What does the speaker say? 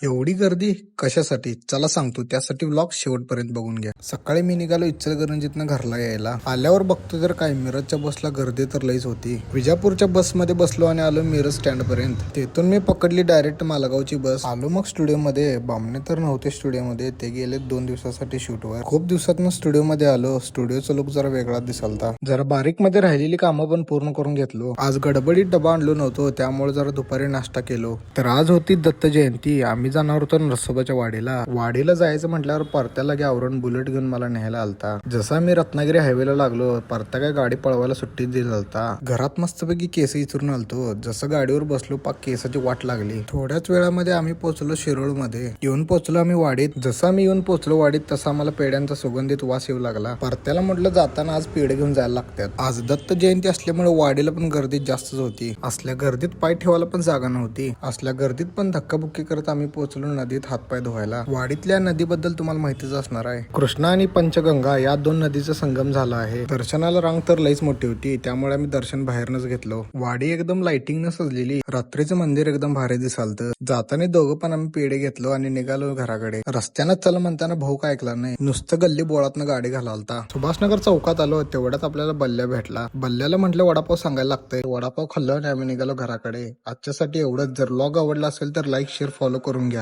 एवढी गर्दी कशासाठी? चला सांगतो. त्यासाठी व्लॉग शेवटपर्यंत बघून घ्या. सकाळी मी निघालो इचलकरंजीतनं घरला यायला. आल्यावर बघतो तर काय, मिरजच्या बसला गर्दी तर लईच होती. विजापूरच्या बसमध्ये बसलो आणि आलो मिरज स्टँड पर्यंत. तिथून मी पकडली डायरेक्ट मालगावची बस. आलो मग स्टुडिओ मध्ये. बामणे तर नव्हते स्टुडिओ मध्ये, ते गेले 2 दिवसासाठी शूटवर. खूप दिवसातनं स्टुडिओ मध्ये आलो. स्टुडिओचा लुक जरा वेगळा दिसालता. जरा बारीक मध्ये राहिलेली कामं पण पूर्ण करून घेतलो. आज गडबडीत डबा आणलो नव्हतो, त्यामुळे जरा दुपारी नाश्ता केलो. तर आज होती दत्त जयंती. आम्ही जाणार होतो नरसोबाच्या वाडीला जायचं म्हटल्यावर परत्याला आवरून बुलेट घेऊन मला न्यायला आलता. जसा मी रत्नागिरी हायवेला लागलो, परत्या काय गाडी पळवायला सुट्टी दिला होता. घरात मस्तपैकी केस इचरून आलतो. जसं गाडीवर बसलो पाक केसाची वाट लागली. थोड्याच वेळामध्ये आम्ही पोहोचलो शिरोळ मध्ये. येऊन पोहोचलो आम्ही वाडीत. जसा मी येऊन पोहोचलो वाडीत तसा मला पेड्यांचा सुगंधित वास येऊ लागला. परत्याला म्हटलं जाताना आज पेढे घेऊन जायला लागतात. आज दत्त जयंती असल्यामुळे वाडीला पण गर्दी जास्तच होती. असल्या गर्दीत पाय ठेवायला पण जागा नव्हती. असल्या गर्दीत पण धक्काबुक्की करत आम्ही पोहोचलो नदीत हातपाय धुवायला. वाडीतल्या नदीबद्दल तुम्हाला माहितीच असणार आहे. कृष्णा आणि पंचगंगा या 2 नदीचा संगम झाला आहे. दर्शनाला रांग तर लईच मोठी होती, त्यामुळे आम्ही दर्शन बाहेरनच घेतलो. वाडी एकदम लाइटिंग न सजलेली. रात्रीचं मंदिर एकदम भारी दिसालतं. जाताना दोघं पण आम्ही पेढे घेतलो आणि निघालो घराकडे. रस्त्यानं चल म्हणताना भाऊ काय ऐकला नाही. नुसतं गल्ली बोळातनं गाडी घालालता. सुभाषनगर चौकात आलो, तेवढ्यात आपल्याला बल्ल्या भेटला. बल्ल्याला म्हटलं वडापाव सांगायला लागतंय. वडापाव खाल्लो आणि आम्ही निघालो घराकडे. आजच्यासाठी एवढंच. जर व्लॉग आवडला असेल तर लाईक शेअर फॉलो करून घ्या.